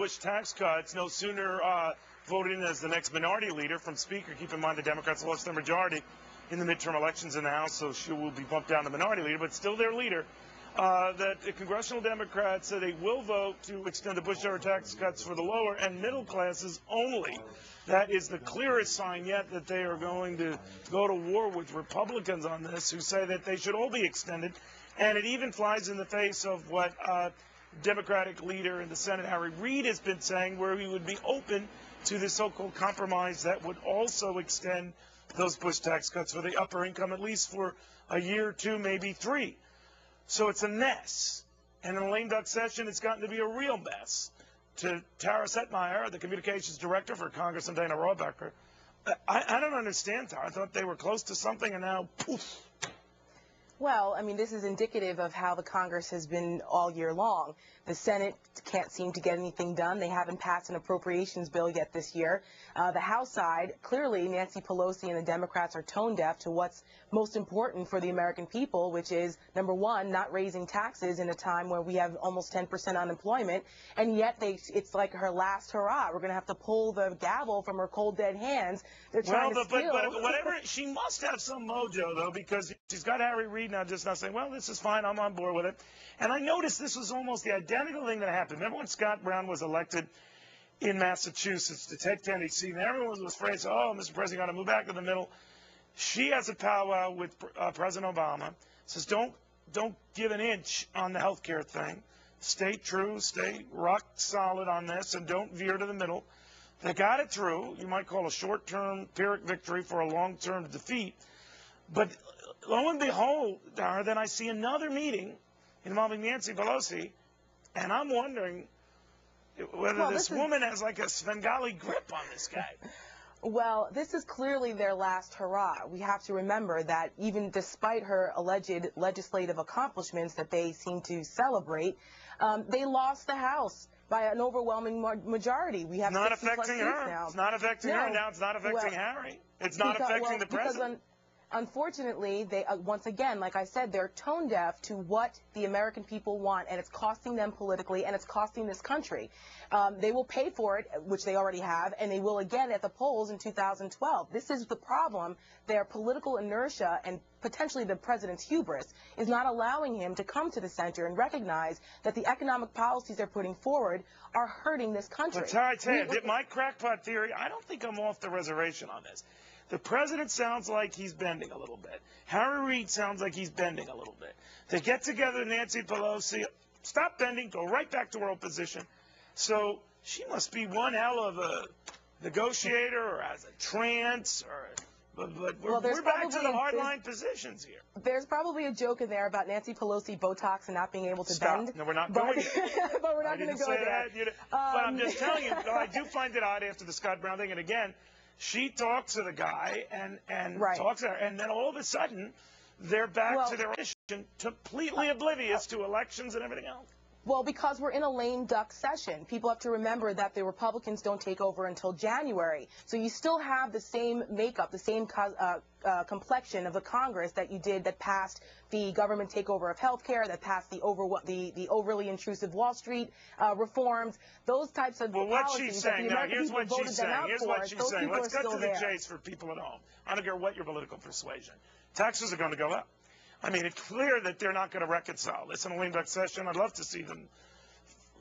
Bush tax cuts, no sooner voted in as the next minority leader from Speaker. Keep in mind the Democrats lost their majority in the midterm elections in the House, so she will be bumped down to minority leader, but still their leader. That the congressional Democrats said they will vote to extend the Bush-era tax cuts for the lower and middle classes only. That is the clearest sign yet that they are going to go to war with Republicans on this, who say that they should all be extended. And it even flies in the face of what Democratic leader in the Senate, Harry Reid, has been saying, where he would be open to the so-called compromise that would also extend those Bush tax cuts for the upper income, at least for a year, 2, maybe 3. So it's a mess. And in a lame duck session, it's gotten to be a real mess. To Tara Setmayer, the communications director for Congressman Dana Rohrabacher, I don't understand, Tara. I thought they were close to something, and now, poof. Well, I mean, this is indicative of how the Congress has been all year long. The Senate can't seem to get anything done. They haven't passed an appropriations bill yet this year. The House side, clearly Nancy Pelosi and the Democrats are tone deaf to what's most important for the American people, which is, number one, not raising taxes in a time where we have almost 10% unemployment, and yet it's like her last hurrah. We're going to have to pull the gavel from her cold, dead hands. They're trying to steal. But whatever, she must have some mojo, though, because she's got Harry Reid now just not saying, well, this is fine, I'm on board with it. And I noticed this was almost the identical thing that happened. Remember when Scott Brown was elected in Massachusetts to Ted Kennedy's seat, and everyone was afraid, so, oh, Mr. President, got to move back to the middle. She has a powwow with President Obama, says don't give an inch on the health care thing. Stay true, stay rock solid on this, and don't veer to the middle. They got it through. You might call a short-term Pyrrhic victory for a long-term defeat. But lo and behold, then I see another meeting involving Nancy Pelosi, and I'm wondering whether this woman has like a Svengali grip on this guy. Well, this is clearly their last hurrah. We have to remember that even despite her alleged legislative accomplishments that they seem to celebrate, they lost the House by an overwhelming majority. We have not 60 affecting plus her. Now. It's not affecting her. Now it's not affecting Harry. It's not affecting the president. Unfortunately, they once again, like I said, they're tone deaf to what the American people want, and it's costing them politically, and it's costing this country. They will pay for it, which they already have, and they will again at the polls in 2012. This is the problem. Their political inertia and potentially the president's hubris is not allowing him to come to the center and recognize that the economic policies they're putting forward are hurting this country. But I tell you, my crackpot theory, I don't think I'm off the reservation on this. The president sounds like he's bending a little bit. Harry Reid sounds like he's bending a little bit. They get together, Nancy Pelosi, stop bending, go right back to her old position. So she must be one hell of a negotiator or has a trance. But we're back to the hardline positions here. There's probably a joke in there about Nancy Pelosi Botox and not being able to bend. No, we're not going there. But we're not going to go there. But I'm just telling you, I do find it odd after the Scott Brown thing. And again, she talks to the guy and talks to her, and then all of a sudden they're back to their mission, completely oblivious to elections and everything else. Well, because we're in a lame duck session. People have to remember that the Republicans don't take over until January. So you still have the same makeup, the same complexion of the Congress that you did that passed the government takeover of health care, that passed the overly intrusive Wall Street reforms, those types of policies. Well, what she's saying now, here's what she's saying. Let's get to the chase for people at home. I don't care what your political persuasion. Taxes are going to go up. I mean, it's clear that they're not going to reconcile this in a lame duck session. I'd love to see them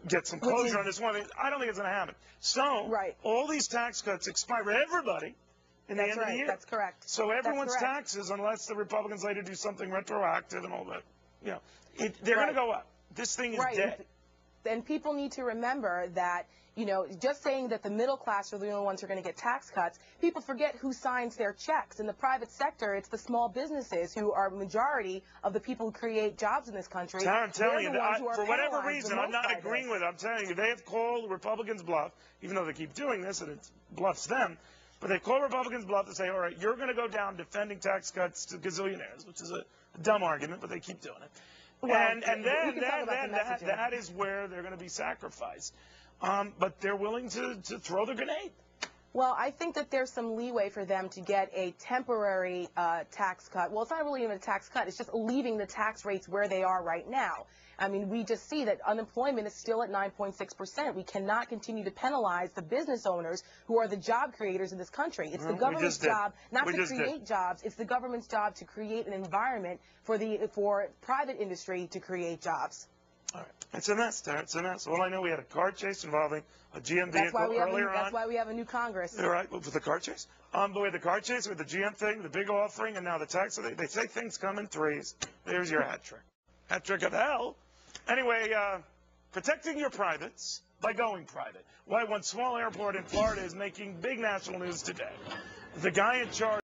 get some closure on this one. I don't think it's going to happen. So all these tax cuts expire for everybody in the end of the year. That's correct. So everyone's taxes, unless the Republicans later do something retroactive and all that, they're going to go up. This thing is dead. And people need to remember that, just saying that the middle class are the only ones who are going to get tax cuts, people forget who signs their checks. In the private sector, it's the small businesses who are majority of the people who create jobs in this country. I'm telling you, for whatever reason, I'm not agreeing with it. I'm telling you, they have called Republicans bluff, even though they keep doing this and it bluffs them. But they call Republicans bluff to say, all right, you're going to go down defending tax cuts to gazillionaires, which is a dumb argument, but they keep doing it. Well, and then that is where they're going to be sacrificed. But they're willing to throw the grenade. Well, I think that there's some leeway for them to get a temporary tax cut. Well, it's not really even a tax cut. It's just leaving the tax rates where they are right now. I mean, we just see that unemployment is still at 9.6%. We cannot continue to penalize the business owners who are the job creators in this country. It's the government's job not to create jobs. It's the government's job to create an environment for private industry to create jobs. All right. It's a mess, Terrence. It's a mess. Well, I know we had a car chase involving a GM vehicle earlier on. That's why we have a new Congress. All right, with the car chase. But we had the car chase with the GM thing, the big offering, and now the tax. So they say things come in threes. There's your hat trick. Hat trick of hell. Anyway, protecting your privates by going private. Why one small airport in Florida is making big national news today. The guy in charge